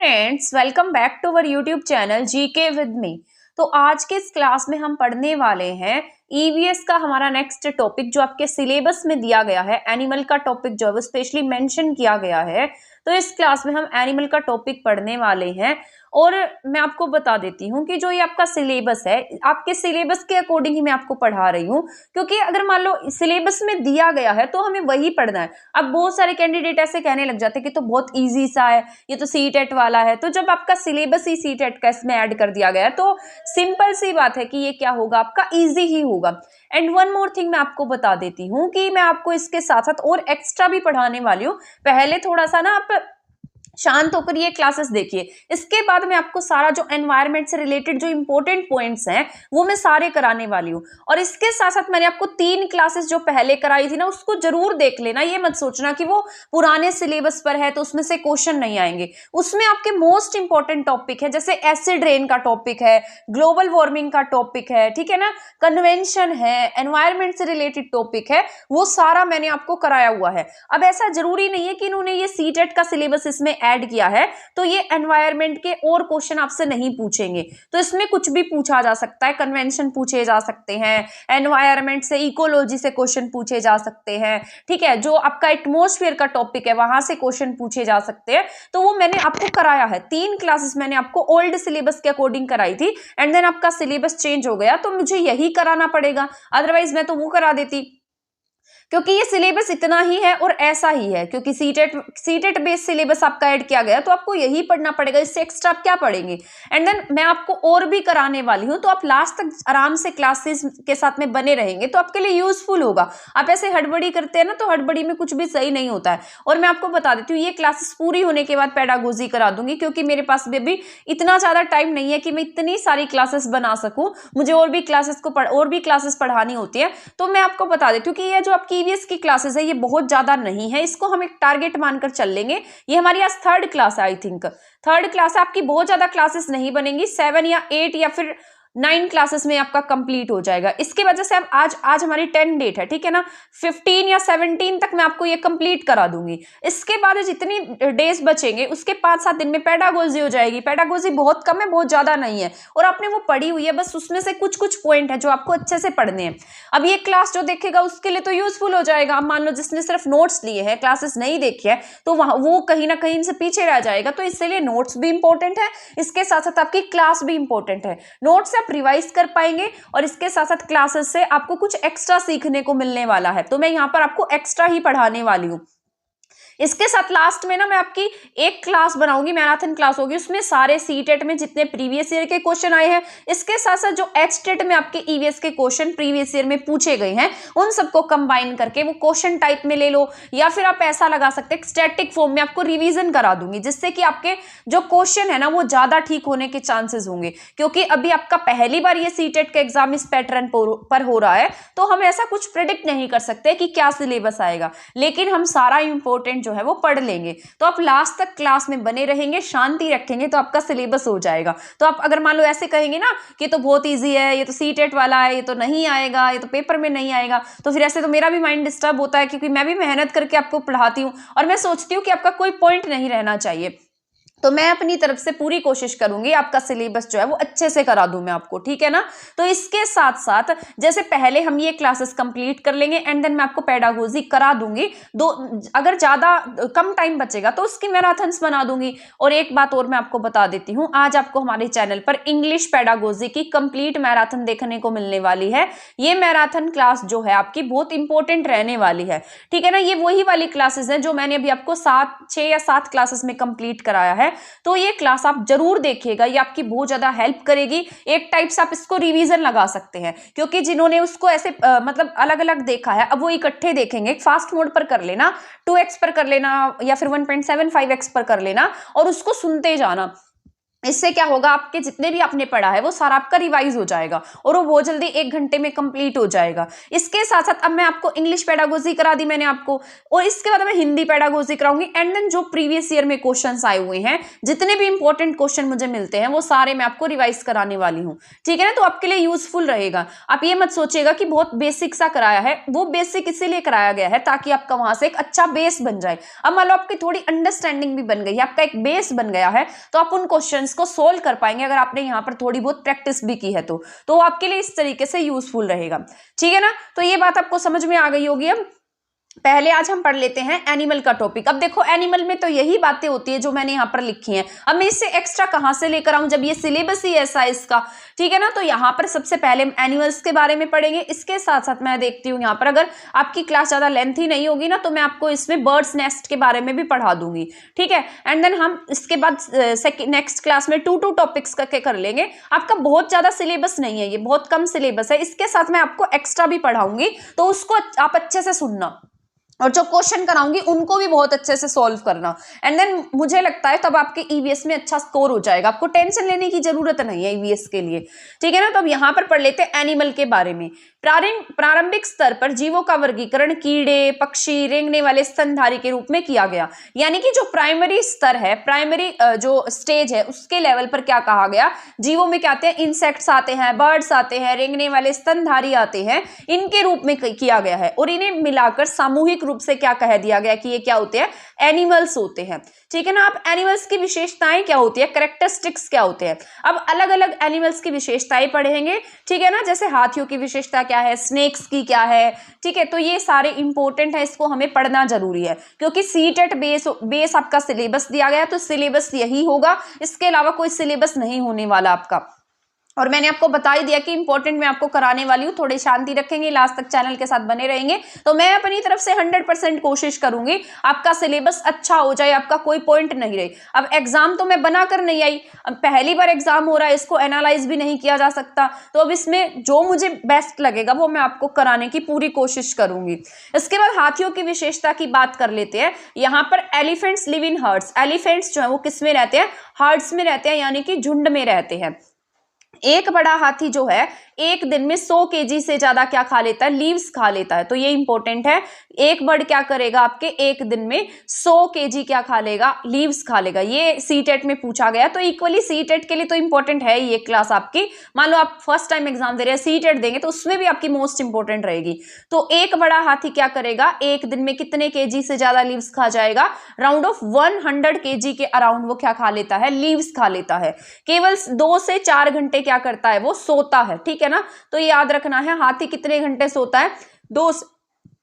Friends, welcome back to our YouTube channel GK with me. तो आज के इस क्लास में हम पढ़ने वाले हैं ईवीएस का हमारा नेक्स्ट टॉपिक जो आपके सिलेबस में दिया गया है। एनिमल का टॉपिक जो है वो स्पेशली मेंशन किया गया है। तो इस क्लास में हम एनिमल का टॉपिक पढ़ने वाले हैं और मैं आपको बता देती हूँ कि जो ये आपका सिलेबस है, आपके सिलेबस के अकॉर्डिंग ही मैं आपको पढ़ा रही हूँ, क्योंकि अगर मान लो सिलेबस में दिया गया है तो हमें वही पढ़ना है। अब बहुत सारे कैंडिडेट ऐसे कहने लग जाते हैं कि तो बहुत इजी सा है, ये तो सीटेट वाला है। तो जब आपका सिलेबस ही सीटेट का इसमें ऐड कर दिया गया है तो सिंपल सी बात है कि ये क्या होगा, आपका इजी ही होगा। एंड वन मोर थिंग मैं आपको बता देती हूँ कि मैं आपको इसके साथ साथ और एक्स्ट्रा भी पढ़ाने वाली हूँ। पहले थोड़ा सा ना आप शांत होकर ये क्लासेस देखिए, इसके बाद मैं आपको सारा जो एनवायरनमेंट से रिलेटेड जो इंपॉर्टेंट पॉइंट्स हैं वो मैं सारे कराने वाली हूँ। और इसके साथ साथ मैंने आपको 3 क्लासेस जो पहले कराई थी ना उसको जरूर देख लेना। ये मत सोचना कि वो पुराने सिलेबस पर है तो उसमें से क्वेश्चन नहीं आएंगे। उसमें आपके मोस्ट इंपॉर्टेंट टॉपिक है, जैसे एसिड रेन का टॉपिक है, ग्लोबल वार्मिंग का टॉपिक है, ठीक है ना, कन्वेंशन है, एनवायरनमेंट से रिलेटेड टॉपिक है, वो सारा मैंने आपको कराया हुआ है। अब ऐसा जरूरी नहीं है कि इन्होंने ये सीटेट का सिलेबस इसमें ऐड किया है तो ये एनवायरनमेंट के और क्वेश्चन आपसे नहीं पूछेंगे। तो इसमें कुछ भी पूछा जा सकता है, कन्वेंशन पूछे जा सकते हैं, एनवायरनमेंट से इकोलॉजी से क्वेश्चन पूछे जा सकते हैं, ठीक है, जो आपका एटमॉस्फेयर का टॉपिक है वहां से क्वेश्चन पूछे जा सकते हैं। तो वो मैंने आपको कराया है। 3 क्लासेस मैंने आपको ओल्ड सिलेबस के अकॉर्डिंग कराई थी एंड देन आपका सिलेबस चेंज हो गया तो मुझे यही कराना पड़ेगा, अदरवाइज मैं तो वो करा देती, क्योंकि ये सिलेबस इतना ही है और ऐसा ही है। क्योंकि सीटेट बेस्ड सिलेबस आपका ऐड किया गया तो आपको यही पढ़ना पड़ेगा, इससे एक्स्ट्रा आप क्या पढ़ेंगे। एंड देन मैं आपको और भी कराने वाली हूं तो आप लास्ट तक आराम से क्लासेस के साथ में बने रहेंगे तो आपके लिए यूजफुल होगा। आप ऐसे हड़बड़ी करते हैं ना तो हड़बड़ी में कुछ भी सही नहीं होता है। और मैं आपको बता देती हूँ ये क्लासेस पूरी होने के बाद पेडागोजी करा दूंगी, क्योंकि मेरे पास भी अभी इतना ज्यादा टाइम नहीं है कि मैं इतनी सारी क्लासेस बना सकूं। मुझे और भी क्लासेस पढ़ानी होती है। तो मैं आपको बता देती हूँ कि ये जो आपकी ईवीएस की क्लासेस है ये बहुत ज्यादा नहीं है, इसको हम एक टारगेट मानकर चल लेंगे। ये हमारी आज 3rd क्लास है, आई थिंक 3rd क्लास है। आपकी बहुत ज्यादा क्लासेस नहीं बनेंगी, 7 या 8 या फिर 9 क्लासेस में आपका कंप्लीट हो जाएगा। इसके वजह से अब आज हमारी 10 डेट है, ठीक है ना, 15 या 17 तक मैं आपको ये कंप्लीट करा दूंगी। इसके बाद जितनी डेज बचेंगे उसके 5-7 दिन में पेडागोजी हो जाएगी। पेडागोजी बहुत कम है, बहुत ज्यादा नहीं है, और आपने वो पढ़ी हुई है, बस उसमें से कुछ कुछ पॉइंट है जो आपको अच्छे से पढ़ने हैं। अब ये क्लास जो देखेगा उसके लिए तो यूजफुल हो जाएगा। अब मान लो जिसने सिर्फ नोट्स लिए हैं, क्लासेस नहीं देखी है, तो वहां वो कहीं ना कहीं से पीछे रह जाएगा। तो इसलिए नोट्स भी इंपॉर्टेंट है, इसके साथ साथ आपकी क्लास भी इंपॉर्टेंट है। नोट्स आप रिवाइज कर पाएंगे और इसके साथ साथ क्लासेस से आपको कुछ एक्स्ट्रा सीखने को मिलने वाला है। तो मैं यहाँ पर आपको एक्स्ट्रा ही पढ़ाने वाली हूँ। इसके साथ लास्ट में ना मैं आपकी एक क्लास बनाऊंगी, मैराथन क्लास होगी, उसमें सारे सीटेट में जितने प्रीवियस ईयर के क्वेश्चन आए हैं, इसके साथ साथ जो एचटेट में आपके ईवीएस के क्वेश्चन प्रीवियस ईयर में पूछे गए हैं उन सबको कंबाइन करके वो क्वेश्चन टाइप में ले लो, या फिर आप ऐसा लगा सकते हैं स्टैटिक फॉर्म में आपको रिवीजन करा दूंगी, जिससे कि आपके जो क्वेश्चन है ना वो ज्यादा ठीक होने के चांसेस होंगे। क्योंकि अभी आपका पहली बार ये सीटेट का एग्जाम इस पैटर्न पर हो रहा है तो हम ऐसा कुछ प्रेडिक्ट नहीं कर सकते कि क्या सिलेबस आएगा, लेकिन हम सारा इंपॉर्टेंट जो है वो पढ़ लेंगे। तो आप लास्ट तक क्लास में बने रहेंगे, शांति रखेंगे तो आपका सिलेबस हो जाएगा। तो आप अगर मान लो ऐसे कहेंगे ना कि तो बहुत इजी है, ये तो सीटेट वाला है, ये तो नहीं आएगा, ये तो पेपर में नहीं आएगा, तो फिर ऐसे तो मेरा भी माइंड डिस्टर्ब होता है, क्योंकि मैं भी मेहनत करके आपको पढ़ाती हूँ और मैं सोचती हूँ कि आपका कोई पॉइंट नहीं रहना चाहिए। तो मैं अपनी तरफ से पूरी कोशिश करूंगी आपका सिलेबस जो है वो अच्छे से करा दूं मैं आपको, ठीक है ना। तो इसके साथ साथ जैसे पहले हम ये क्लासेस कंप्लीट कर लेंगे एंड देन मैं आपको पेडागोजी करा दूंगी। अगर ज्यादा कम टाइम बचेगा तो उसकी मैराथन्स बना दूंगी। और एक बात और मैं आपको बता देती हूँ, आज आपको हमारे चैनल पर इंग्लिश पेडागोजी की कंप्लीट मैराथन देखने को मिलने वाली है। ये मैराथन क्लास जो है आपकी बहुत इंपॉर्टेंट रहने वाली है, ठीक है ना। ये वही वाली क्लासेस है जो मैंने अभी आपको 6 या 7 क्लासेस में कंप्लीट कराया है। तो ये क्लास आप जरूर देखिएगा, ये आपकी बहुत ज्यादा हेल्प करेगी। एक टाइप से आप इसको रिवीजन लगा सकते हैं, क्योंकि जिन्होंने उसको ऐसे मतलब अलग अलग देखा है अब वो इकट्ठे देखेंगे। फास्ट मोड पर कर लेना, 2x पर कर लेना या फिर 1.75x पर कर लेना और उसको सुनते जाना। इससे क्या होगा, आपके जितने भी आपने पढ़ा है वो सारा आपका रिवाइज हो जाएगा और वो बहुत जल्दी 1 घंटे में कंप्लीट हो जाएगा। इसके साथ साथ अब मैं आपको इंग्लिश पेडागोजी करा दी मैंने आपको, और इसके बाद मैं हिंदी पेडागोजी कराऊंगी। एंड देन जो प्रीवियस ईयर में क्वेश्चंस आए हुए हैं, जितने भी इंपॉर्टेंट क्वेश्चन मुझे मिलते हैं, वो सारे मैं आपको रिवाइज कराने वाली हूँ, ठीक है ना। तो आपके लिए यूजफुल रहेगा। आप ये मत सोचिएगा कि बहुत बेसिक सा कराया है, वो बेसिक इसीलिए कराया गया है ताकि आपका वहां से एक अच्छा बेस बन जाए। अब मान लो आपकी थोड़ी अंडरस्टैंडिंग भी बन गई है, आपका एक बेस बन गया है, तो आप उन क्वेश्चंस को सोल्व कर पाएंगे अगर आपने यहाँ पर थोड़ी बहुत प्रैक्टिस भी की है तो आपके लिए इस तरीके से यूजफुल रहेगा, ठीक है ना। तो ये बात आपको समझ में आ गई होगी। अब पहले आज हम पढ़ लेते हैं एनिमल का टॉपिक। अब देखो एनिमल में तो यही बातें होती है जो मैंने यहाँ पर लिखी हैं। अब मैं इससे एक्स्ट्रा कहां से लेकर आऊं जब ये सिलेबस ही ऐसा है इसका, ठीक है ना। तो यहाँ पर सबसे पहले हम एनिमल्स के बारे में पढ़ेंगे। इसके साथ साथ मैं देखती हूँ यहाँ पर अगर आपकी क्लास ज्यादा लेंथी नहीं होगी ना, तो मैं आपको इसमें बर्ड्स नेस्ट के बारे में भी पढ़ा दूंगी, ठीक है। एंड देन हम इसके बाद नेक्स्ट क्लास में 2 टॉपिक्स करके कर लेंगे। आपका बहुत ज्यादा सिलेबस नहीं है, ये बहुत कम सिलेबस है। इसके साथ मैं आपको एक्स्ट्रा भी पढ़ाऊंगी, तो उसको आप अच्छे से सुनना, और जो क्वेश्चन कराऊंगी उनको भी बहुत अच्छे से सॉल्व करना। एंड देन मुझे लगता है तब आपके ईवीएस में अच्छा स्कोर हो जाएगा, आपको टेंशन लेने की जरूरत नहीं है ईवीएस के लिए, ठीक है ना। तो अब यहाँ पर पढ़ लेते हैं एनिमल के बारे में। प्रारंभिक स्तर पर जीवों का वर्गीकरण कीड़े, पक्षी, रेंगने वाले स्तनधारी के रूप में किया गया। यानी कि जो प्राइमरी स्तर है, प्राइमरी जो स्टेज है, उसके लेवल पर क्या कहा गया, जीवों में क्या आते हैं, इंसेक्ट्स आते हैं, बर्ड्स आते हैं, रेंगने वाले स्तनधारी आते हैं, इनके रूप में किया गया है। और इन्हें मिलाकर सामूहिक रूप से क्या कह दिया गया कि ये क्या होते हैं, एनिमल्स होते हैं, ठीक है ना। अब एनिमल्स की विशेषताएं क्या होती है, कैरेक्टरिस्टिक्स क्या होते हैं। अब अलग अलग एनिमल्स की विशेषताएं पढ़ेंगे, ठीक है ना। जैसे हाथियों की विशेषता क्या है, स्नेक्स की क्या है, ठीक है। तो ये सारे इंपॉर्टेंट है, इसको हमें पढ़ना जरूरी है क्योंकि सीटेट बेस आपका सिलेबस दिया गया, तो सिलेबस यही होगा, इसके अलावा कोई सिलेबस नहीं होने वाला आपका। और मैंने आपको बता ही दिया कि इंपॉर्टेंट मैं आपको कराने वाली हूँ। थोड़ी शांति रखेंगे, लास्ट तक चैनल के साथ बने रहेंगे, तो मैं अपनी तरफ से 100% कोशिश करूंगी आपका सिलेबस अच्छा हो जाए, आपका कोई पॉइंट नहीं रहे। अब एग्जाम तो मैं बना कर नहीं आई, अब पहली बार एग्जाम हो रहा है, इसको एनालाइज भी नहीं किया जा सकता, तो अब इसमें जो मुझे बेस्ट लगेगा वो मैं आपको कराने की पूरी कोशिश करूंगी। इसके बाद हाथियों की विशेषता की बात कर लेते हैं। यहाँ पर elephants live in hertz. Elephants जो है वो किस में रहते हैं, हर्ड्स में रहते हैं, यानी कि झुंड में रहते हैं। एक बड़ा हाथी जो है एक दिन में 100 केजी से ज्यादा क्या खा लेता है, लीव्स खा लेता है। तो ये इंपॉर्टेंट है, एक बर्ड क्या करेगा आपके एक दिन में 100 केजी क्या खा लेगा, लीव्स खा लेगा। ये सीटेट में पूछा गया, तो इक्वली सीटेट के लिए तो इंपॉर्टेंट है ये क्लास आपकी। मान लो आप फर्स्ट टाइम एग्जाम दे रहे हैं, सीटेट देंगे तो उसमें भी आपकी मोस्ट इंपॉर्टेंट रहेगी। तो एक बड़ा हाथी क्या करेगा, एक दिन में कितने केजी से ज्यादा लीव्स खा जाएगा, राउंड ऑफ 100 केजी के अराउंड वो क्या खा लेता है, लीव्स खा लेता है। केवल 2 से 4 घंटे क्या करता है, वो सोता है, ठीक है ना। तो ये याद रखना है, हाथी कितने घंटे सोता है, 2 से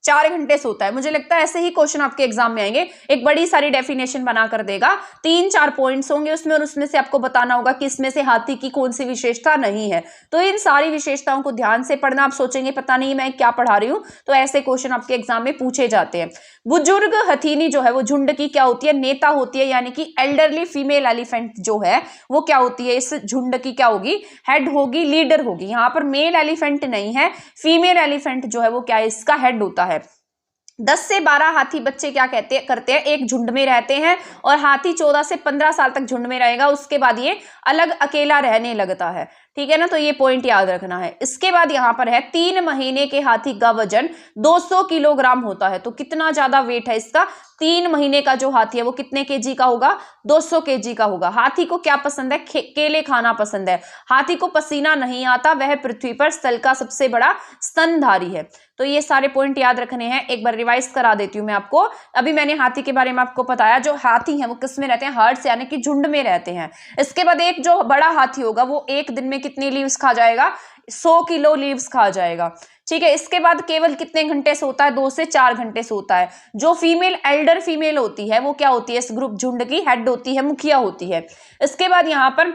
4 घंटे सोता है। मुझे लगता है ऐसे ही क्वेश्चन आपके एग्जाम में आएंगे, एक बड़ी सारी डेफिनेशन बना कर देगा, 3-4 पॉइंट्स होंगे उसमें, और उसमें से आपको बताना होगा कि इसमें से हाथी की कौन सी विशेषता नहीं है। तो इन सारी विशेषताओं को ध्यान से पढ़ना। आप सोचेंगे पता नहीं मैं क्या पढ़ा रही हूँ, तो ऐसे क्वेश्चन आपके एग्जाम में पूछे जाते हैं। बुजुर्ग हथीनी जो है वो झुंड की क्या होती है, नेता होती है, यानी कि एल्डरली फीमेल एलिफेंट जो है वो क्या होती है, इस झुंड की क्या होगी, हेड होगी, लीडर होगी। यहाँ पर मेल एलिफेंट नहीं है, फीमेल एलिफेंट जो है वो क्या है, इसका हेड होता है। 10 से 12 हाथी बच्चे क्या करते हैं, एक झुंड में रहते हैं, और हाथी 14 से 15 साल तक झुंड में रहेगा, उसके बाद ये अलग अकेला रहने लगता है, ठीक है ना। तो ये पॉइंट याद रखना है। इसके बाद यहाँ पर है 3 महीने के हाथी का वजन 200 किलोग्राम होता है। तो कितना ज्यादा वेट है इसका, 3 महीने का जो हाथी है वो कितने केजी का होगा, 200 केजी का होगा। हाथी को क्या पसंद है, केले खाना पसंद है, हाथी को पसीना नहीं आता, वह पृथ्वी पर स्थल का सबसे बड़ा स्तनधारी है। तो ये सारे पॉइंट याद रखने हैं, एक बार रिवाइज करा देती हूँ मैं आपको। अभी मैंने हाथी के बारे में आपको बताया, जो हाथी है वो किस में रहते हैं, हर्ड्स यानी कि झुंड में रहते हैं। इसके बाद एक जो बड़ा हाथी होगा वो एक दिन में कितनी लीव्स खा जाएगा, 100 किलो लीव्स खा जाएगा, ठीक है। इसके बाद केवल कितने घंटे सोता है, 2 से 4 घंटे सोता है। जो फीमेल एल्डर फीमेल होती है वो क्या होती है, इस ग्रुप झुंड की हेड होती है, मुखिया होती है। इसके बाद यहाँ पर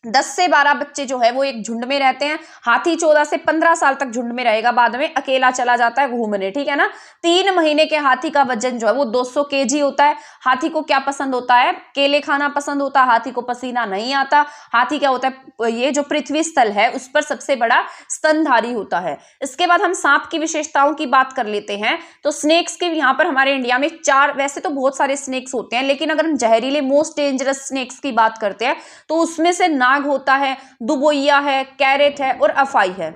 10 से 12 बच्चे जो है वो एक झुंड में रहते हैं। हाथी 14 से 15 साल तक झुंड में रहेगा, बाद में अकेला चला जाता है घूमने, ठीक है ना। 3 महीने के हाथी का वजन जो है वो 200 केजी होता है। हाथी को क्या पसंद होता है? केले खाना पसंद होता है। हाथी को पसीना नहीं आता। हाथी क्या होता है? ये जो पृथ्वी स्थल है उस पर सबसे बड़ा स्तनधारी होता है। इसके बाद हम सांप की विशेषताओं की बात कर लेते हैं। तो स्नेक्स के यहाँ पर हमारे इंडिया में 4, वैसे तो बहुत सारे स्नेक्स होते हैं, लेकिन अगर हम जहरीले मोस्ट डेंजरस स्नेक्स की बात करते हैं तो उसमें से नाग होता है, दुबोइया है, कैरेट है और अफाई है,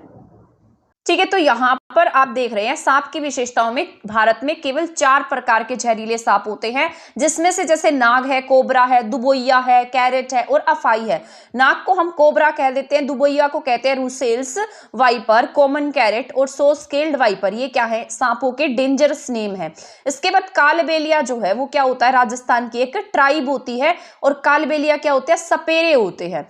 ठीक है। तो यहां पर आप देख रहे हैं सांप की विशेषताओं में भारत में केवल 4 प्रकार के जहरीले सांप होते हैं, जिसमें से जैसे नाग है, कोबरा है, दुबोइया है, कैरेट है और अफाई है। नाग को हम कोबरा कह देते हैं, दुबोइया को कहते हैं रूसेल्स वाइपर, कॉमन कैरेट और सो स्केल्ड वाइपर। ये क्या है? सांपों के डेंजरस नेम है। इसके बाद कालबेलिया जो है वो क्या होता है? राजस्थान की एक ट्राइब होती है और कालबेलिया क्या होते हैं? सपेरे होते हैं।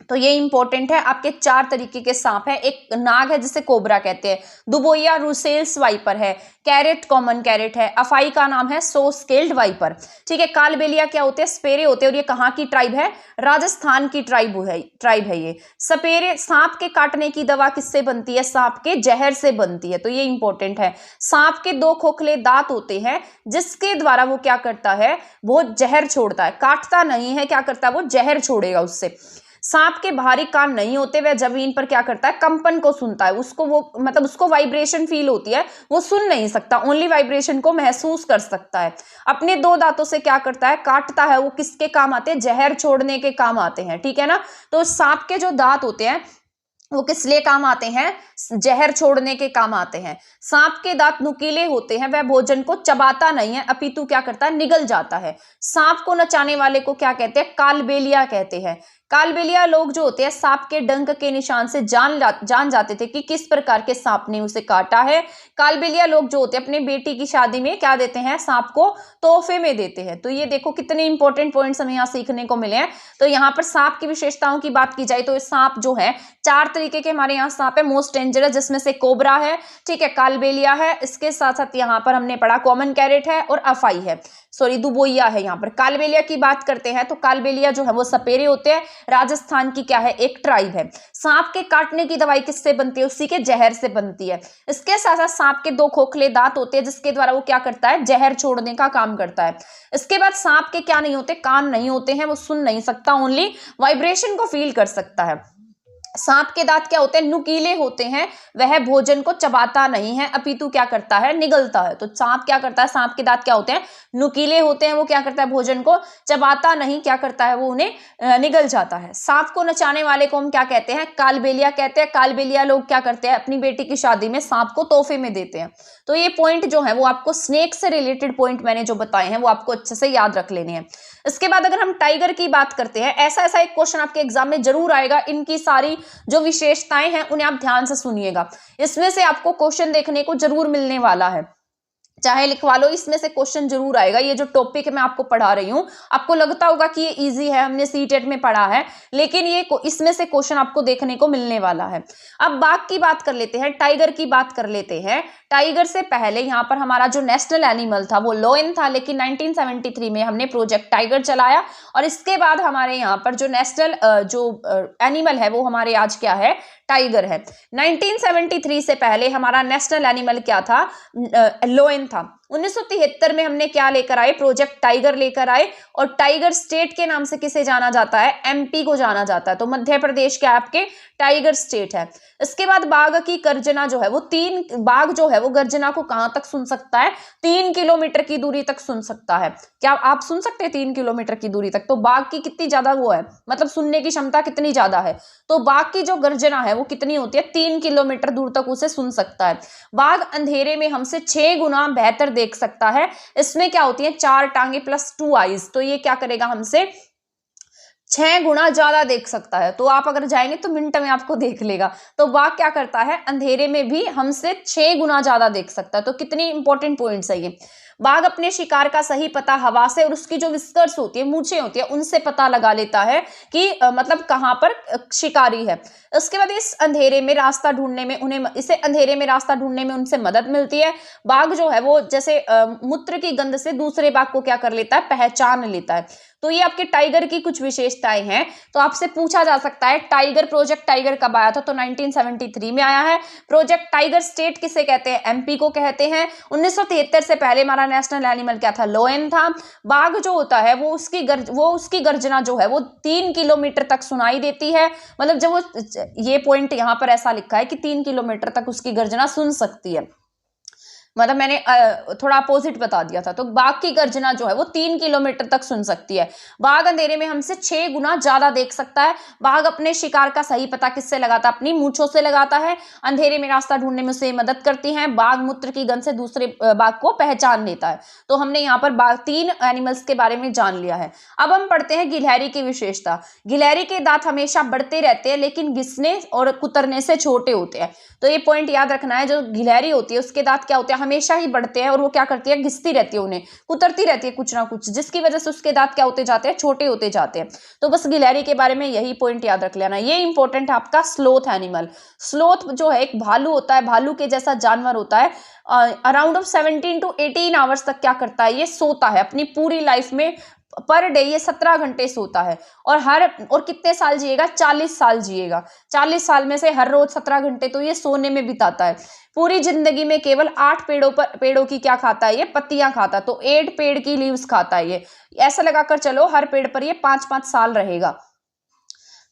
तो ये इंपॉर्टेंट है। आपके 4 तरीके के सांप हैं। एक नाग है जिसे कोबरा कहते हैं, दुबोइया रूसेल्स वाइपर है, कैरेट कॉमन कैरेट है, अफाई का नाम है सो स्केल्ड वाइपर, ठीक है। कालबेलिया क्या होते हैं? सपेरे होते हैं और ये कहाँ की ट्राइब है? राजस्थान की ट्राइब है ये। सपेरे सांप के काटने की दवा किससे बनती है? सांप के जहर से बनती है, तो ये इंपॉर्टेंट है। सांप के 2 खोखले दांत होते हैं जिसके द्वारा वो क्या करता है? वो जहर छोड़ता है, काटता नहीं है, क्या करता है? वो जहर छोड़ेगा उससे। सांप के बाहरी कान नहीं होते, वह जमीन पर क्या करता है? कंपन को सुनता है। उसको वो मतलब उसको वाइब्रेशन फील होती है, वो सुन नहीं सकता, ओनली वाइब्रेशन को महसूस कर सकता है। अपने 2 दांतों से क्या करता है? काटता है। वो किसके काम आते हैं? जहर छोड़ने के काम आते हैं, ठीक है ना। तो सांप के जो दांत होते हैं वो किस लिए काम आते हैं? जहर छोड़ने के काम आते हैं। सांप के दांत नुकीले होते हैं, वह भोजन को चबाता नहीं है अपितु क्या करता है? निगल जाता है। सांप को नचाने वाले को क्या कहते हैं? कालबेलिया कहते हैं। कालबेलिया लोग जो होते हैं सांप के डंक के निशान से जान जाते थे कि किस प्रकार के सांप ने उसे काटा है। कालबेलिया लोग जो होते हैं अपने बेटी की शादी में क्या देते हैं? सांप को तोहफे में देते हैं। तो ये देखो कितने इंपॉर्टेंट पॉइंट्स हमें यहाँ सीखने को मिले हैं। तो यहाँ पर सांप की विशेषताओं की बात की जाए तो सांप जो है 4 तरीके के हमारे यहाँ सांप है मोस्ट डेंजरस, जिसमें से कोबरा है, ठीक है, कालबेलिया है, इसके साथ साथ यहाँ पर हमने पढ़ा कॉमन कैरेट है और अफाई है, सॉरी दुबोइया है। यहाँ पर कालबेलिया की बात करते हैं तो कालबेलिया जो है वो सपेरे होते हैं, राजस्थान की क्या है? एक ट्राइब है। सांप के काटने की दवाई किससे बनती है? उसी के जहर से बनती है। इसके साथ साथ सांप के 2 खोखले दांत होते हैं जिसके द्वारा वो क्या करता है? जहर छोड़ने का काम करता है। इसके बाद सांप के क्या नहीं होते? कान नहीं होते हैं, वो सुन नहीं सकता, ओनली वाइब्रेशन को फील कर सकता है। सांप के दांत क्या होते हैं? नुकीले होते हैं, वह भोजन को चबाता नहीं है अपितु क्या करता है? निगलता है। तो सांप क्या करता है? सांप के दांत क्या होते हैं? नुकीले होते हैं, वो क्या करता है? भोजन को चबाता नहीं, क्या करता है? वो उन्हें निगल जाता है। सांप को नचाने वाले को हम क्या कहते हैं? कालबेलिया कहते हैं। कालबेलिया लोग क्या करते हैं? अपनी बेटी की शादी में सांप को तोहफे में देते हैं। तो ये पॉइंट जो है वो आपको स्नेक से रिलेटेड पॉइंट मैंने जो बताए हैं वो आपको अच्छे से याद रख लेने हैं। इसके बाद अगर हम टाइगर की बात करते हैं, ऐसा एक क्वेश्चन आपके एग्जाम में जरूर आएगा। इनकी सारी जो विशेषताएं हैं उन्हें आप ध्यान से सुनिएगा, इसमें से आपको क्वेश्चन देखने को जरूर मिलने वाला है, चाहे लिखवा लो, इसमें से क्वेश्चन जरूर आएगा। ये जो टॉपिक मैं आपको पढ़ा रही हूँ, आपको लगता होगा कि ये इजी है, हमने सीटेट में पढ़ा है, लेकिन ये इसमें से क्वेश्चन आपको देखने को मिलने वाला है। अब बाघ की बात कर लेते हैं, टाइगर की बात कर लेते हैं। टाइगर से पहले यहाँ पर हमारा जो नेशनल एनिमल था वो लायन था, लेकिन 1973 में हमने प्रोजेक्ट टाइगर चलाया और इसके बाद हमारे यहाँ पर जो नेशनल जो एनिमल है वो हमारे आज क्या है? टाइगर है। 1973 से पहले हमारा नेशनल एनिमल क्या था? लायन था। 1973 में हमने क्या लेकर आए? प्रोजेक्ट टाइगर लेकर आए। और टाइगर स्टेट के नाम से किसे जाना जाता है? एमपी को जाना जाता है। तो मध्य प्रदेश क्या आपके टाइगर स्टेट है। इसके बाद बाघ की गर्जना जो है वो बाघ जो है वो गर्जना को कहां तक सुन सकता है? 3 किलोमीटर की दूरी तक सुन सकता है। क्या आप सुन सकते हैं 3 किलोमीटर की दूरी तक? तो बाघ की कितनी ज्यादा वो है, मतलब सुनने की क्षमता कितनी ज्यादा है? तो बाघ की जो गर्जना है वो कितनी होती है? 3 किलोमीटर दूर तक उसे सुन सकता है। बाघ अंधेरे में हमसे 6 गुना बेहतर देख सकता है। इसमें क्या होती है? 4 टांगे प्लस 2 आईज। तो ये क्या करेगा? हमसे 6 गुना ज्यादा देख सकता है। तो आप अगर जाएंगे तो मिनट में आपको देख लेगा। तो बाघ क्या करता है? अंधेरे में भी हमसे 6 गुना ज्यादा देख सकता है। तो कितनी इंपॉर्टेंट पॉइंट्स है ये। बाघ अपने शिकार का सही पता हवा से और उसकी जो विस्कर्स होती है, मूछें होती है, उनसे पता लगा लेता है कि मतलब कहां पर शिकारी है। उसके बाद इसे अंधेरे में रास्ता ढूंढने में उनसे मदद मिलती है। बाघ जो है वो जैसे मूत्र की गंध से दूसरे बाघ को क्या कर लेता है? पहचान लेता है। तो ये आपके टाइगर की कुछ विशेषताएं हैं। तो आपसे पूछा जा सकता है टाइगर, प्रोजेक्ट टाइगर कब आया था, तो 1973 में आया है। प्रोजेक्ट टाइगर स्टेट किसे कहते हैं, एमपी को कहते हैं। 1973 से पहले हमारा नेशनल एनिमल क्या था, लोयन था। बाघ जो होता है वो उसकी गर्जना जो है वो 3 किलोमीटर तक सुनाई देती है। मतलब जब वो, ये पॉइंट यहां पर ऐसा लिखा है कि 3 किलोमीटर तक उसकी गर्जना सुन सकती है। मतलब मैंने थोड़ा अपोजिट बता दिया था। तो बाघ की गर्जना जो है वो 3 किलोमीटर तक सुन सकती है। बाघ अंधेरे में हमसे 6 गुना ज्यादा देख सकता है। बाघ अपने शिकार का सही पता किससे लगाता है, अपनी मूंछों से लगाता है। अंधेरे में रास्ता ढूंढने में उसे मदद करती है। बाघ मूत्र की गंध से दूसरे बाघ को पहचान लेता है। तो हमने यहाँ पर बाघ 3 एनिमल्स के बारे में जान लिया है। अब हम पढ़ते हैं गिलहरी की विशेषता। गिलहरी के दांत हमेशा बढ़ते रहते हैं लेकिन घिसने और कुतरने से छोटे होते हैं। तो ये पॉइंट याद रखना है, जो गिलहरी होती है उसके दांत क्या होते हैं, हमेशा ही बढ़ते हैं और वो क्या करती है, घिसती रहती है, उन्हें कुतरती रहती है कुछ ना कुछ, जिसकी वजह से उसके दांत क्या होते जाते हैं, छोटे होते जाते हैं। तो बस गिलहरी के बारे में यही पॉइंट याद रख लेना। ये इंपॉर्टेंट है आपका स्लोथ एनिमल। स्लोथ जो है एक भालू होता है, भालू के जैसा जानवर होता है। अराउंड ऑफ 17 to 18 आवर्स तक क्या करता है, ये सोता है अपनी पूरी लाइफ में। पर डे ये 17 घंटे सोता है। और कितने साल जिएगा, 40 साल जिएगा। 40 साल में से हर रोज 17 घंटे तो ये सोने में बिताता है। पूरी जिंदगी में केवल 8 पेड़ों की क्या खाता है, ये पत्तियां खाता है। तो 8 पेड़ की लीव्स खाता है ये। ऐसा लगाकर चलो हर पेड़ पर ये 5-5 साल रहेगा।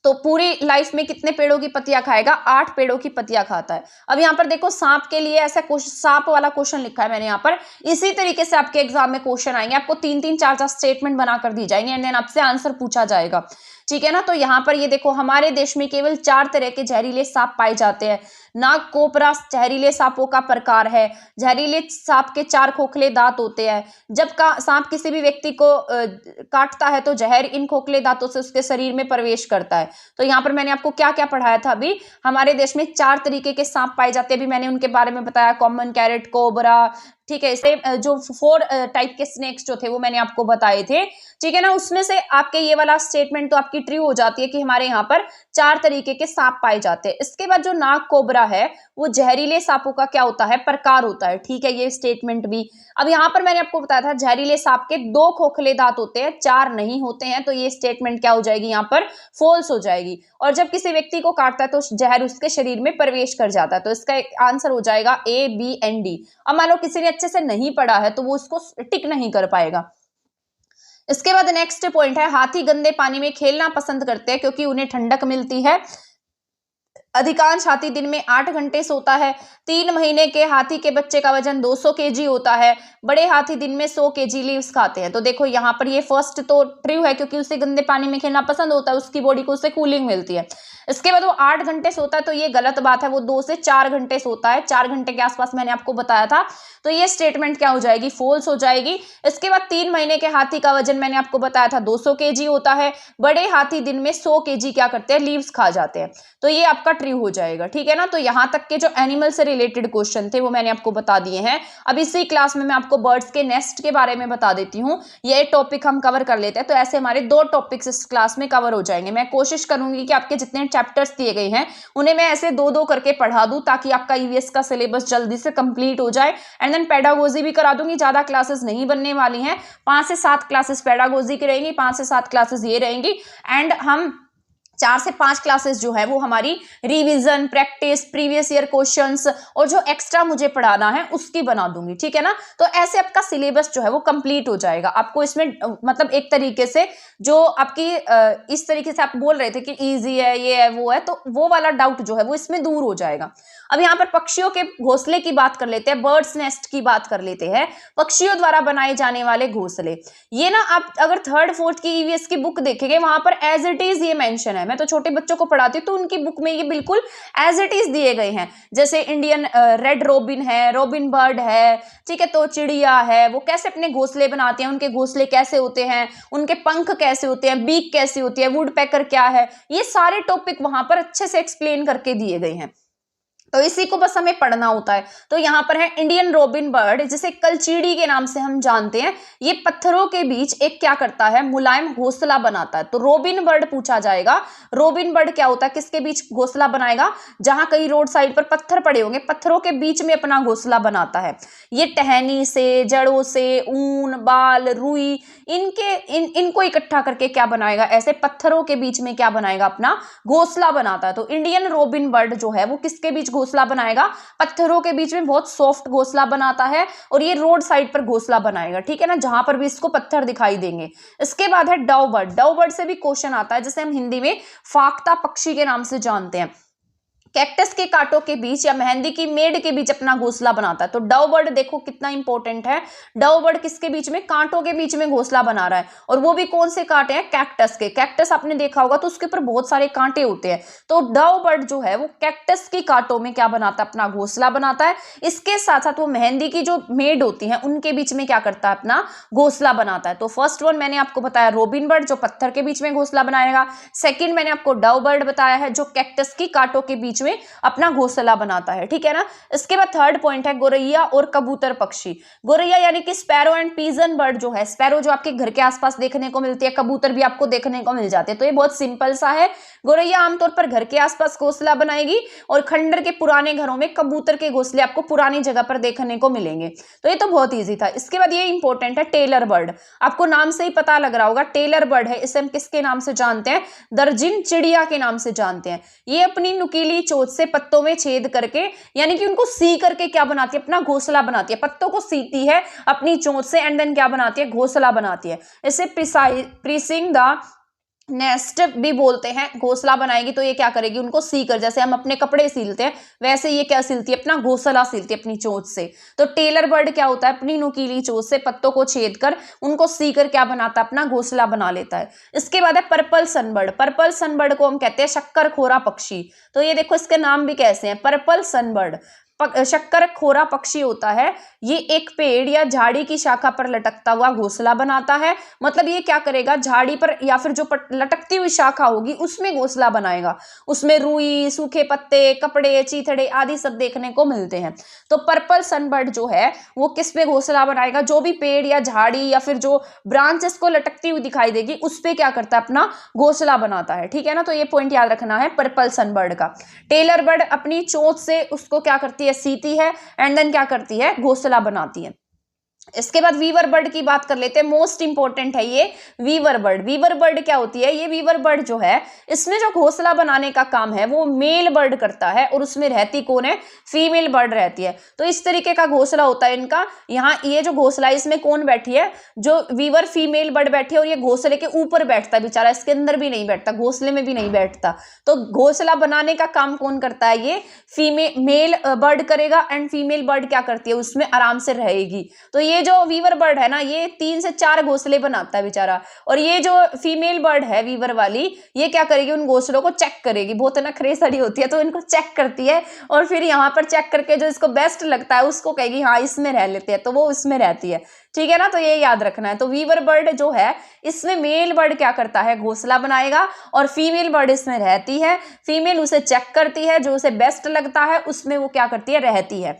तो पूरी लाइफ में कितने पेड़ों की पत्तियां खाएगा, 8 पेड़ों की पत्तियां खाता है। अब यहाँ पर देखो सांप के लिए ऐसा सांप वाला क्वेश्चन लिखा है मैंने यहाँ पर। इसी तरीके से आपके एग्जाम में क्वेश्चन आएंगे, आपको 3-3 4-4 स्टेटमेंट बनाकर दी जाएंगे एंड देन आपसे आंसर पूछा जाएगा। ठीक है ना। तो यहाँ पर ये देखो हमारे देश में केवल 4 तरह के जहरीले सांप पाए जाते हैं। नाग कोबरा जहरीले सांपों का प्रकार है। जहरीले सांप के 4 खोखले दांत होते हैं। जब का सांप किसी भी व्यक्ति को काटता है तो जहर इन खोखले दांतों से उसके शरीर में प्रवेश करता है। तो यहाँ पर मैंने आपको क्या क्या पढ़ाया था अभी, हमारे देश में 4 तरीके के सांप पाए जाते हैं। अभी मैंने उनके बारे में बताया, कॉमन कैरेट, कोबरा, ठीक है। इसे जो 4 टाइप के स्नेक्स जो थे वो मैंने आपको बताए थे। ठीक है ना। उसमें से आपके ये वाला स्टेटमेंट तो आपकी ट्रू हो जाती है कि हमारे यहाँ पर 4 तरीके के सांप पाए जाते हैं। इसके बाद जो नाग कोबरा है वो जहरीले सांपों का क्या होता है, प्रकार होता है। ठीक है, ये स्टेटमेंट भी। अब यहाँ पर मैंने आपको बताया था जहरीले सांप के 2 खोखले दांत होते हैं, 4 नहीं होते हैं। तो ये स्टेटमेंट क्या हो जाएगी, यहाँ पर फॉल्स हो जाएगी। और जब किसी व्यक्ति को काटता है तो जहर उसके शरीर में प्रवेश कर जाता है। तो इसका आंसर हो जाएगा A, B and D। अब मान लो किसी ने अच्छे से नहीं पढ़ा है तो वो उसको टिक नहीं कर पाएगा। इसके बाद नेक्स्ट पॉइंट है, हाथी गंदे पानी में खेलना पसंद करते हैं क्योंकि उन्हें ठंडक मिलती है। अधिकांश हाथी दिन में 8 घंटे सोता है। 3 महीने के हाथी के बच्चे का वजन 200 केजी होता है। बड़े हाथी दिन में 100 केजी लीव्स खाते हैं। तो देखो यहाँ पर ये फर्स्ट तो ट्रू है क्योंकि उसे गंदे पानी में खेलना पसंद होता है, उसकी बॉडी को उससे कूलिंग मिलती है। इसके बाद वो 8 घंटे सोता है तो ये गलत बात है, वो 2 से 4 घंटे सोता है। 4 घंटे के आसपास मैंने आपको बताया था। तो ये स्टेटमेंट क्या हो जाएगी, फॉल्स हो जाएगी। इसके बाद 3 महीने के हाथी का वजन मैंने आपको बताया था 200 केजी होता है। बड़े हाथी दिन में 100 केजी क्या करते हैं, लीव्स खा जाते हैं। तो ये आपका ट्रू हो जाएगा। ठीक है ना। तो यहाँ तक के जो एनिमल से रिलेटेड क्वेश्चन थे वो मैंने आपको बता दिए हैं। अब इसी क्लास में मैं आपको बर्ड्स के नेस्ट के बारे में बता देती हूँ। ये टॉपिक हम कवर कर लेते हैं। तो ऐसे हमारे 2 टॉपिक्स इस क्लास में कवर हो जाएंगे। मैं कोशिश करूंगी कि आपके जितने चैप्टर्स दिए गए हैं उन्हें मैं ऐसे 2-2 करके पढ़ा दूं ताकि आपका ईवीएस का सिलेबस जल्दी से कंप्लीट हो जाए। एंड देन पेडागोजी भी करा दूंगी। ज्यादा क्लासेस नहीं बनने वाली हैं, 5 से 7 क्लासेस पेडागोजी की रहेंगी, 5 से 7 क्लासेस ये रहेंगी। एंड हम 4 से 5 क्लासेस जो है वो हमारी revision, practice, previous year questions और जो एक्स्ट्रा मुझे पढ़ाना है उसकी बना दूंगी। ठीक है ना। तो ऐसे आपका सिलेबस जो है वो कंप्लीट हो जाएगा। आपको इसमें मतलब एक तरीके से जो आपकी इस तरीके से आप बोल रहे थे कि इजी है, ये है, वो है, तो वो वाला डाउट जो है वो इसमें दूर हो जाएगा। अब यहाँ पर पक्षियों के घोंसले की बात कर लेते हैं, बर्ड्स नेस्ट की बात कर लेते हैं। पक्षियों द्वारा बनाए जाने वाले घोंसले, ये ना आप अगर 3rd 4th की ईवीएस की बुक देखेंगे वहां पर एज इट इज ये मेंशन है। मैं तो छोटे बच्चों को पढ़ाती हूँ तो उनकी बुक में ये बिल्कुल एज इट इज दिए गए हैं। जैसे इंडियन रेड रोबिन है, रोबिन बर्ड है, ठीक है, तो चिड़िया है, वो कैसे अपने घोंसले बनाते हैं, उनके घोंसले कैसे होते हैं, उनके पंख कैसे होते हैं, बीक कैसी होती है, वुड पैकर क्या है, ये सारे टॉपिक वहां पर अच्छे से एक्सप्लेन करके दिए गए हैं। तो इसी को बस हमें पढ़ना होता है। तो यहाँ पर है इंडियन रोबिन बर्ड, जिसे कलचीड़ी के नाम से हम जानते हैं। ये पत्थरों के बीच एक क्या करता है, मुलायम घोंसला बनाता है। तो रोबिन बर्ड पूछा जाएगा। रोबिन बर्ड क्या होता है, किसके बीच घोंसला बनाएगा, जहां कहीं रोड साइड पर पत्थर पड़े होंगे, पत्थरों के बीच में अपना घोंसला बनाता है। ये टहनी से, जड़ों से, ऊन, बाल, रुई, इनको इकट्ठा करके क्या बनाएगा, ऐसे पत्थरों के बीच में क्या बनाएगा, अपना घोंसला बनाता है। तो इंडियन रोबिन बर्ड जो है वो किसके बीच घोंसला बनाएगा, पत्थरों के बीच में बहुत सॉफ्ट घोंसला बनाता है, और ये रोड साइड पर घोंसला बनाएगा, ठीक है ना, जहां पर भी इसको पत्थर दिखाई देंगे। इसके बाद है डव बर्ड। डव बर्ड से भी क्वेश्चन आता है, जिसे हम हिंदी में फाख्ता पक्षी के नाम से जानते हैं। कैक्टस के कांटों के बीच या मेहंदी की मेड़ के बीच अपना घोंसला बनाता है। तो डव बर्ड देखो कितना इंपॉर्टेंट है। डव बर्ड किसके बीच में, कांटों के बीच में घोंसला बना रहा है, और वो भी कौन से कांटे हैं, कैक्टस के। कैक्टस आपने देखा होगा तो उसके ऊपर बहुत सारे कांटे होते हैं। तो डव बर्ड जो है वो कैक्टस की कांटों में क्या बनाता है, अपना घोंसला बनाता है। इसके साथ साथ वो मेहंदी की जो मेड़ होती है उनके बीच में क्या करता है, अपना घोंसला बनाता है। तो फर्स्ट वन मैंने आपको बताया रोबिन बर्ड, जो पत्थर के बीच में घोंसला बनाएगा। सेकंड मैंने आपको डव बर्ड बताया है, जो कैक्टस की कांटों के बीच में अपना घोंसला बनाता है, ठीक है ना। इसके बाद थर्ड पॉइंट है गोरैया और कबूतर पक्षी। गोरैया यानी कि स्पैरो एंड पीजन बर्ड जो है, स्पैरो जो आपके घर के आसपास देखने को मिलती है, कबूतर भी आपको देखने को मिल जाते हैं। तो ये बहुत सिंपल सा है। गोरैया आमतौर पर घर के आसपास घोंसला बनाएगी, और खंडर के पुराने घरों में कबूतर के घोंसले आपको पुरानी जगह पर देखने को मिलेंगे। तो ये तो बहुत ईजी था। इसके बाद ये इंपॉर्टेंट है टेलर बर्ड। आपको नाम से ही पता लग रहा होगा, टेलर बर्ड है, इसे हम किसके नाम से जानते हैं, दर्जिन चिड़िया के नाम से जानते हैं। ये अपनी नुकीली चोंच से पत्तों में छेद करके, यानी कि उनको सी करके क्या बनाती है, अपना घोंसला बनाती है। पत्तों को सीती है अपनी चोंच से, एंड देन क्या बनाती है, घोंसला बनाती है। इसे प्रीसिंग द नेस्ट भी बोलते हैं। घोंसला बनाएगी तो ये क्या करेगी, उनको सी कर, जैसे हम अपने कपड़े सीलते हैं वैसे ये क्या सिलती है, अपना घोंसला सिलती है अपनी चोंच से। तो टेलर बर्ड क्या होता है, अपनी नुकीली चोंच से पत्तों को छेद कर उनको सी कर क्या बनाता है, अपना घोंसला बना लेता है। इसके बाद है पर्पल सनबर्ड। पर्पल सनबर्ड को हम कहते हैं शक्करखोरा पक्षी। तो ये देखो इसके नाम भी कैसे हैं, पर्पल सनबर्ड। शक्करखोरा पक्षी होता है, ये एक पेड़ या झाड़ी की शाखा पर लटकता हुआ घोंसला बनाता है। मतलब ये क्या करेगा, झाड़ी पर या फिर जो लटकती हुई शाखा होगी उसमें घोंसला बनाएगा। उसमें रुई, सूखे पत्ते, कपड़े, चीथड़े आदि सब देखने को मिलते हैं। तो पर्पल सनबर्ड जो है वो किस पे घोंसला बनाएगा, जो भी पेड़ या झाड़ी या फिर जो ब्रांचेस को लटकती हुई दिखाई देगी उस पे क्या करता है, अपना घोंसला बनाता है, ठीक है ना। तो ये पॉइंट याद रखना है पर्पल सनबर्ड का। टेलर बर्ड अपनी चोंच से उसको क्या करती है, सीती है, एंड देन क्या करती है, घोंसला बनाती है। इसके बाद वीवर बर्ड की बात कर लेते हैं। मोस्ट इंपॉर्टेंट है ये वीवर बर्ड। वीवर बर्ड क्या होती है, ये वीवर बर्ड जो है इसमें जो घोंसला बनाने का काम है वो मेल बर्ड करता है, और उसमें रहती कौन है, फीमेल बर्ड रहती है। तो इस तरीके का घोंसला होता है इनका। यहाँ ये जो घोंसला है इसमें कौन बैठी है, जो वीवर फीमेल बर्ड बैठी है, और ये घोंसले के ऊपर बैठता है बेचारा, इसके अंदर भी नहीं बैठता, घोंसले में भी नहीं बैठता। तो घोंसला बनाने का काम कौन करता है, ये मेल बर्ड करेगा, एंड फीमेल बर्ड क्या करती है, उसमें आराम से रहेगी। तो ये जो वीवर बर्ड है ना, ये 3 से 4 घोंसले बनाता है बेचारा, और ये जो फीमेल बर्ड है वीवर वाली, ये क्या करेगी, उन घोंसलों को चेक करेगी। बहुत नखरेसड़ी होती है तो इनको चेक करती है, और फिर यहाँ पर चेक करके जो इसको बेस्ट लगता है उसको कहेगी हाँ इसमें रह लेते हैं, तो वो उसमें रहती है, ठीक है ना। तो ये याद रखना है। तो वीवर बर्ड जो है इसमें मेल बर्ड क्या करता है, घोंसला बनाएगा, और फीमेल बर्ड इसमें रहती है। फीमेल उसे चेक करती है, जो उसे बेस्ट लगता है उसमें वो क्या करती है, रहती है।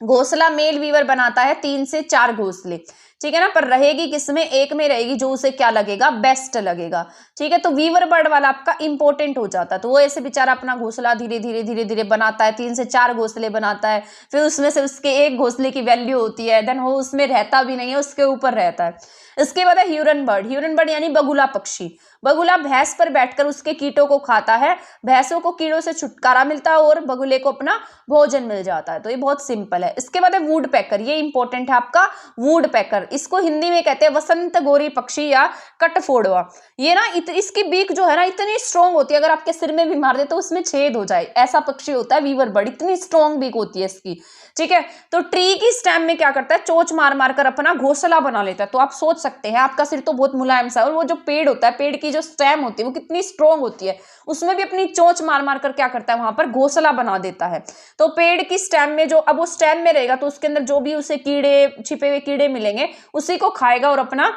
घोंसला मेल वीवर बनाता है 3 से 4 घोंसले, ठीक है ना, पर रहेगी किसमें, एक में रहेगी जो उसे क्या लगेगा, बेस्ट लगेगा, ठीक है। तो वीवर बर्ड वाला आपका इंपॉर्टेंट हो जाता है। तो वो ऐसे बेचारा अपना घोंसला धीरे धीरे धीरे धीरे बनाता है, 3 से 4 घोंसले बनाता है, फिर उसमें से उसके एक घोंसले की वैल्यू होती है, देन वो उसमें रहता भी नहीं है, उसके ऊपर रहता है। इसके बाद है ह्यूरन बर्ड। ह्यूरन बर्ड यानी बगुला पक्षी। बगुला भैंस पर बैठकर उसके कीटों को खाता है, भैंसों को कीड़ों से छुटकारा मिलता है, और बगुले को अपना भोजन मिल जाता है। तो ये बहुत सिंपल है। इसके बाद है वुड पैकर। ये इंपॉर्टेंट है आपका, वुड पैकर। इसको हिंदी में कहते हैं वसंत गोरी पक्षी या कटफोड़वा। ये ना इसकी बीक जो है ना इतनी स्ट्रॉन्ग होती है, अगर आपके सिर में भी मार दे तो उसमें छेद हो जाए, ऐसा पक्षी होता है वीवर बर्ड। इतनी स्ट्रॉन्ग बीक होती है इसकी, ठीक है। तो ट्री की स्टेम में क्या करता है, चोंच मार मार कर अपना घोंसला बना लेता है। तो आप सोच सकते हैं आपका सिर तो बहुत मुलायम सा है, और वो जो पेड़ होता है, पेड़ की जो स्टेम होती है वो कितनी स्ट्रॉन्ग होती है, उसमें भी अपनी चोंच मार मार कर क्या करता है, वहां पर घोंसला बना देता है। तो पेड़ की स्टेम में जो, अब वो स्टेम में रहेगा तो उसके अंदर जो भी उसे कीड़े, छिपे हुए कीड़े मिलेंगे उसी को खाएगा और अपना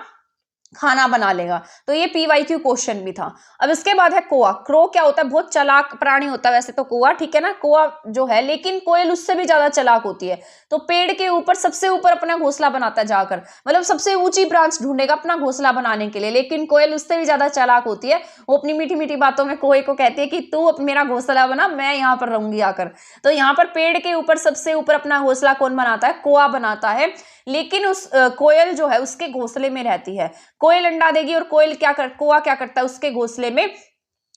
खाना बना लेगा। तो ये पीवाईक्यू क्वेश्चन भी था। अब इसके बाद है कोआ। क्रो क्या होता है? बहुत चालाक प्राणी होता है वैसे तो कोआ, ठीक है ना, कोआ जो है, लेकिन कोयल उससे भी ज्यादा चालाक होती है। तो पेड़ के ऊपर सबसे ऊपर अपना घोंसला बनाता है जाकर, मतलब सबसे ऊंची ब्रांच ढूंढेगा अपना घोंसला बनाने के लिए, लेकिन कोयल उससे भी ज्यादा चालाक होती है। वो अपनी मीठी मीठी बातों में कोए को कहती है कि तू मेरा घोंसला बना, मैं यहाँ पर रहूंगी आकर। तो यहाँ पर पेड़ के ऊपर सबसे ऊपर अपना घोंसला कौन बनाता है? कोआ बनाता है। लेकिन उस कोयल जो है उसके घोंसले में रहती है। कोयल अंडा देगी और कोआ क्या करता है? उसके घोंसले में,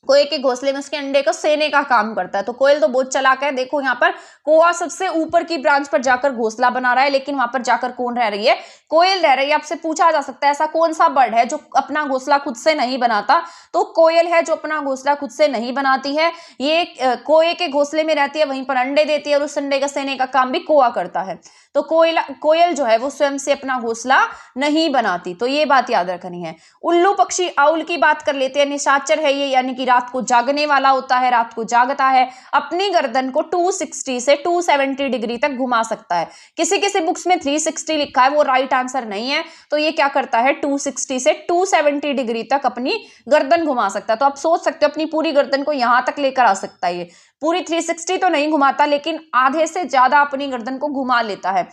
कोए के घोंसले में उसके अंडे को सेने का काम करता है। तो कोयल तो बहुत चालाक है। देखो यहाँ पर कोआ सबसे ऊपर की ब्रांच पर जाकर घोंसला बना रहा है, लेकिन वहां पर जाकर कौन रह रही है? कोयल रह रही है। आपसे पूछा जा सकता है ऐसा कौन सा बर्ड है जो अपना घोंसला खुद से नहीं बनाता? तो कोयल है जो अपना घोंसला खुद से नहीं बनाती है। ये कोए के घोंसले में रहती है, वहीं पर अंडे देती है और उस अंडे का सेने का काम भी कोआ करता है। तो कोयल जो है वो स्वयं से अपना घोंसला नहीं बनाती। तो ये बात याद रखनी है। उल्लू पक्षी आउल की बात कर लेते हैं। निशाचर है ये, यानी कि रात को जागने वाला होता है, रात को जागता है। अपनी गर्दन को 260 से 270 डिग्री तक घुमा सकता है। किसी किसी बुक्स में 360 लिखा है, वो राइट आंसर नहीं है। तो ये क्या करता है? 260 से 270 डिग्री तक अपनी गर्दन घुमा सकता है। तो आप सोच सकते हो अपनी पूरी गर्दन को यहां तक लेकर आ सकता है। ये पूरी 360 तो नहीं घुमाता, लेकिन आधे से ज्यादा अपनी गर्दन को घुमा लेता है।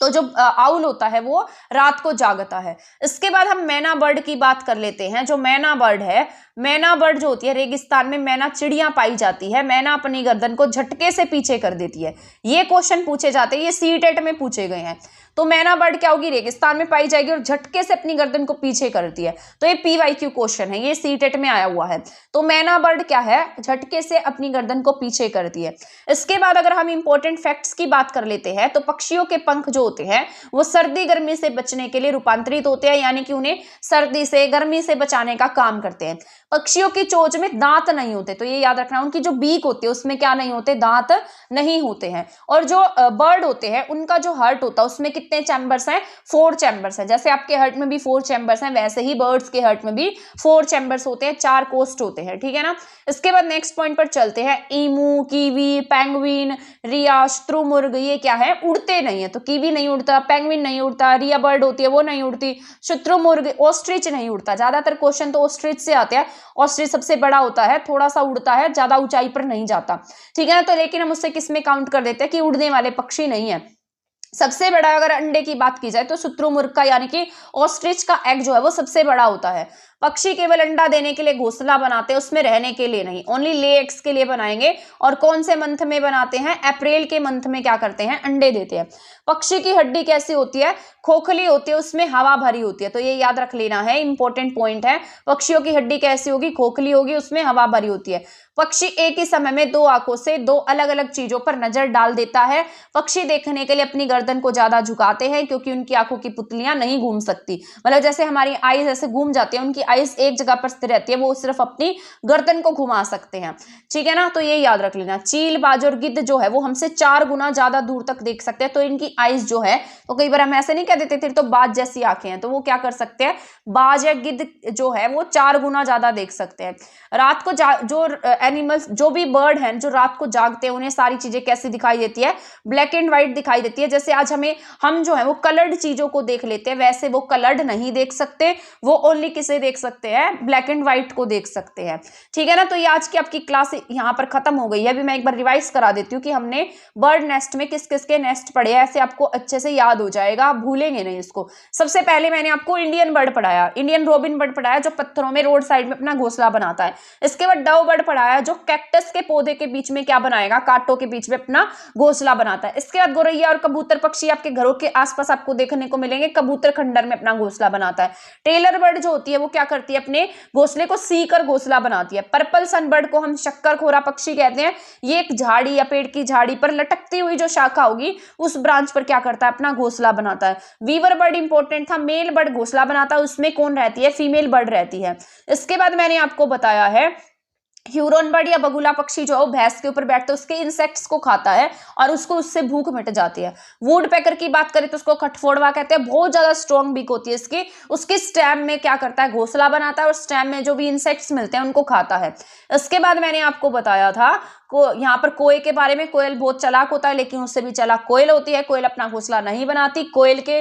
तो जो आउल होता है वो रात को जागता है। इसके बाद हम मैना बर्ड की बात कर लेते हैं। जो मैना बर्ड है, मैना बर्ड जो होती है, रेगिस्तान में मैना चिड़िया पाई जाती है। मैना अपनी गर्दन को झटके से पीछे कर देती है। ये क्वेश्चन पूछे जाते हैं, ये सीटेट में पूछे गए हैं। तो मैना बर्ड क्या होगी? रेगिस्तान में पाई जाएगी और झटके से अपनी गर्दन को पीछे करती है। तो ये पीवाईक्यू क्वेश्चन है, ये सीटेट में आया हुआ है। तो मैना बर्ड क्या है? झटके से अपनी गर्दन को पीछे करती है। इसके बाद अगर हम इंपॉर्टेंट फैक्ट्स की बात कर लेते हैं, तो पक्षियों के पंख जो होते हैं वो सर्दी गर्मी से बचने के लिए रूपांतरित होते हैं, यानी कि उन्हें सर्दी से गर्मी से बचाने का काम करते हैं। पक्षियों की चोंच में दांत नहीं होते, तो ये याद रखना। उनकी जो बीक होती है उसमें क्या नहीं होते? दांत नहीं होते हैं। और जो बर्ड होते हैं उनका जो हार्ट होता है उसमें कितने चैम्बर्स हैं? 4 चैम्बर्स हैं। जैसे आपके हार्ट में भी 4 चैम्बर्स हैं, वैसे ही बर्ड्स के हार्ट में भी 4 चैम्बर्स होते हैं, 4 कोस्ट होते हैं, ठीक है ना। इसके बाद नेक्स्ट पॉइंट पर चलते हैं। ईमू, कीवी, पेंगुइन, रिया, शुतुरमुर्ग, ये क्या है? उड़ते नहीं है। तो कीवी नहीं उड़ता, पेंगुइन नहीं उड़ता, रिया बर्ड होती है वो नहीं उड़ती, शुतुरमुर्ग, ऑस्ट्रिच नहीं उड़ता। ज्यादातर क्वेश्चन तो ऑस्ट्रिच से आते हैं। ऑस्ट्रिच सबसे बड़ा होता है, थोड़ा सा उड़ता है, ज्यादा ऊंचाई पर नहीं जाता, ठीक है ना। तो लेकिन हम उससे किस में काउंट कर देते हैं कि उड़ने वाले पक्षी नहीं है। सबसे बड़ा अगर अंडे की बात की जाए तो शुतुरमुर्ग का, यानी कि ऑस्ट्रिच का एग जो है वो सबसे बड़ा होता है। पक्षी केवल अंडा देने के लिए घोंसला बनाते हैं, उसमें रहने के लिए नहीं, ओनली ले एग्स के लिए बनाएंगे। और कौन से मंथ में बनाते हैं? अप्रैल के मंथ में क्या करते हैं? अंडे देते हैं। पक्षी की हड्डी कैसी होती है? खोखली होती है, उसमें हवा भरी होती है। तो ये याद रख लेना है, इंपॉर्टेंट पॉइंट है। पक्षियों की हड्डी कैसी होगी? खोखली होगी, उसमें हवा भरी होती है। पक्षी एक ही समय में 2 आंखों से 2 अलग अलग चीजों पर नजर डाल देता है। पक्षी देखने के लिए अपनी गर्दन को ज्यादा झुकाते हैं, क्योंकि उनकी आंखों की पुतलियां नहीं घूम सकती। मतलब जैसे हमारी आईज ऐसे घूम जाती है, उनकी आईज एक जगह पर स्थिर रहती है, वो सिर्फ अपनी गर्दन को घुमा सकते हैं, ठीक है ना। तो ये याद रख लेना। चील, बाज और गिद्ध जो है वो हमसे 4 गुना ज्यादा दूर तक देख सकते हैं। तो इनकी आईज जो है, तो कई बार हम ऐसे नहीं कह देते थे तो बाज जैसी आंखें हैं, तो वो क्या कर सकते हैं? बाज या गिद्ध जो है वो 4 गुना ज्यादा देख सकते हैं। रात को जो एनिमल्स, जो भी बर्ड हैं जो रात को जागते हैं, उन्हें सारी चीजें कैसी दिखाई देती है? ब्लैक एंड व्हाइट दिखाई देती है। जैसे आज हम जो है वो कलर्ड चीजों को देख लेते हैं, वैसे वो कलर्ड नहीं देख सकते, वो ओनली किसे देख सकते हैं? ब्लैक एंड व्हाइट को देख सकते हैं, ठीक है ना। तो ये आज की आपकी क्लास यहाँ पर खत्म हो गई है। अभी मैं एक बार रिवाइज करा देती हूँ कि हमने बर्ड नेस्ट में किस किस के नेस्ट पढ़े हैं, ऐसे आपको अच्छे से याद हो जाएगा, आप भूलेंगे नहीं इसको। सबसे पहले मैंने आपको इंडियन बर्ड पढ़ाया, इंडियन रोबिन बर्ड पढ़ाया, जो पत्थरों में रोड साइड में अपना घोंसला बनाता है। इसके बाद डव बर्ड पढ़ाया, जो कैक्टस के पौधे के बीच में क्या बनाएगा? कांटों के बीच में अपना घोंसला बनाता है। इसके बाद गोरैया और कबूतर पक्षी आपके घरों के आसपास आपको देखने को मिलेंगे, कबूतर खंडर में अपना घोंसला बनाता है। टेलर बर्ड जो होती है वो क्या करती है? अपने घोंसले को सीकर घोंसला बनाती है। पर्पल सनबर्ड को हम शक्करखोरा पक्षी कहते हैं। ये एक झाड़ी या पेड़ की झाड़ी पर लटकती हुई जो शाखा होगी उस ब्रांच पर क्या करता है? अपना घोंसला बनाता है। वीवर बर्ड इंपॉर्टेंट था, मेल बर्ड घोंसला बनाता है, उसमें कौन रहती है? फीमेल बर्ड रहती है। इसके बाद मैंने आपको बताया है ह्यूरन बर्ड या बगुला पक्षी जो है वो भैंस के ऊपर बैठते उसके इंसेक्ट्स को खाता है और उसको उससे भूख मिट जाती है। वुड पेकर की बात करें तो उसको कठफोड़वा कहते हैं, बहुत ज्यादा स्ट्रॉन्ग बीक होती है इसकी। उसके स्टेम में क्या करता है, घोंसला बनाता है और स्टेम में जो भी इंसेक्ट्स मिलते हैं उनको खाता है। इसके बाद मैंने आपको बताया था यहाँ पर कोयल के बारे में। कोयल बहुत चालाक होता है, लेकिन उससे भी चालाक कोयल होती है। कोयल अपना घोंसला नहीं बनाती, कोयल के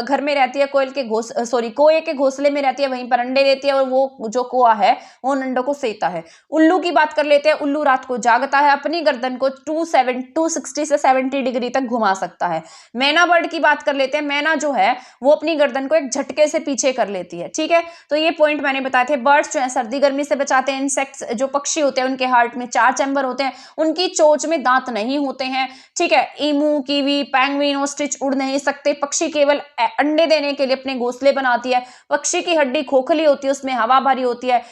घर में रहती है, कोए के घोंसले में रहती है, वहीं पर अंडे देती है और वो जो कोआ है वो अंडों को सेता है। उल्लू की बात कर लेते हैं। उल्लू रात को जागता है, अपनी गर्दन को 260 से 70 डिग्री तक घुमा सकता है। मैना बर्ड की बात कर लेते हैं। मैना जो है वो अपनी गर्दन को एक झटके से पीछे कर लेती है। ठीक है, तो ये पॉइंट मैंने बताए थे। बर्ड्स जो है सर्दी गर्मी से बचाते हैं। इंसेक्ट्स जो पक्षी होते हैं उनके हार्ट में 4 चैम्बर होते हैं, उनकी चोंच में दांत नहीं होते हैं। ठीक है, ईमू, कीवी, पेंगुइन, ऑस्ट्रिच उड़ नहीं सकते। पक्षी केवल अंडे देने के लिए अपने घोंसले बनाती है। पक्षी की हड्डी खोखली होती है, उसमें हवा भरी होती है।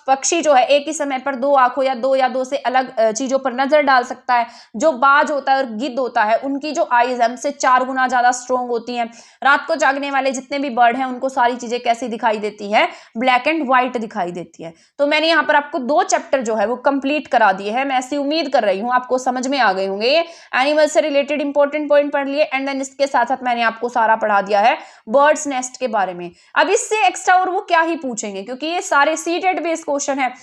पक्षी जो है एक ही समय पर 2 आंखों या 2 या 2 से अलग चीजों पर नजर डाल सकता है। जो बाज होता है और गिद्ध होता है उनकी जो आईज है हमसे 4 गुना ज्यादा स्ट्रॉन्ग होती हैं। रात को जागने वाले जितने भी बर्ड हैं उनको सारी चीजें कैसी दिखाई देती है, ब्लैक एंड व्हाइट दिखाई देती है। तो मैंने यहाँ पर आपको 2 चैप्टर जो है वो कंप्लीट करा दिए हैं। मैं ऐसी उम्मीद कर रही हूँ आपको समझ में आ गए होंगे। ये एनिमल से रिलेटेड इंपॉर्टेंट पॉइंट पढ़ लिए एंड देन इसके साथ साथ मैंने आपको सारा पढ़ा दिया है बर्ड्स नेस्ट के बारे में। अब इससे एक्स्ट्रा और वो क्या ही पूछेंगे, क्योंकि ये सारे सीटेट बेस्ड क्वेश्चन है।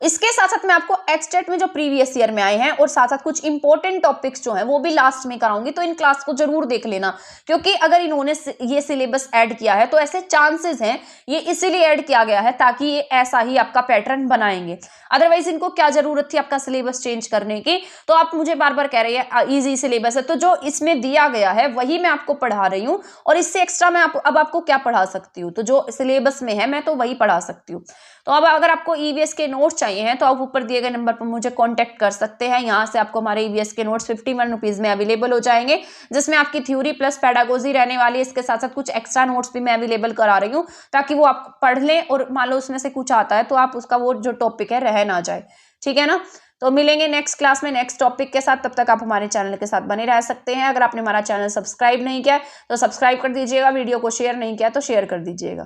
इसके साथ साथ मैं आपको एचटेट में जो प्रीवियस ईयर में आए हैं और साथ साथ कुछ इंपॉर्टेंट टॉपिक्स जो हैं वो भी लास्ट में कराऊंगी, तो इन क्लास को जरूर देख लेना। क्योंकि अगर इन्होंने ये सिलेबस ऐड किया है तो ऐसे चांसेस हैं ये इसीलिए ऐड किया गया है ताकि ये ऐसा ही आपका पैटर्न बनाएंगे। अदरवाइज इनको क्या जरूरत थी आपका सिलेबस चेंज करने की। तो आप मुझे बार बार कह रही है इजी सिलेबस है, तो जो इसमें दिया गया है वही मैं आपको पढ़ा रही हूँ और इससे एक्स्ट्रा मैं अब आपको क्या पढ़ा सकती हूँ, तो जो सिलेबस में है मैं तो वही पढ़ा सकती हूँ। तो अब अगर आपको ईवीएस के नोट्स चाहिए हैं तो आप ऊपर दिए गए नंबर पर मुझे कांटेक्ट कर सकते हैं। यहाँ से आपको हमारे ईवीएस के नोट्स 51 रुपीज में अवेलेबल हो जाएंगे, जिसमें आपकी थ्योरी प्लस पेडागोजी रहने वाली है। इसके साथ साथ कुछ एक्स्ट्रा नोट्स भी मैं अवेलेबल करा रही हूँ ताकि वो आप पढ़ लें और मान लो उसमें से कुछ आता है तो आप उसका वो जो टॉपिक है रह ना जाए। ठीक है ना, तो मिलेंगे नेक्स्ट क्लास में नेक्स्ट टॉपिक के साथ। तब तक आप हमारे चैनल के साथ बने रह सकते हैं। अगर आपने हमारा चैनल सब्सक्राइब नहीं किया तो सब्सक्राइब कर दीजिएगा, वीडियो को शेयर नहीं किया तो शेयर कर दीजिएगा।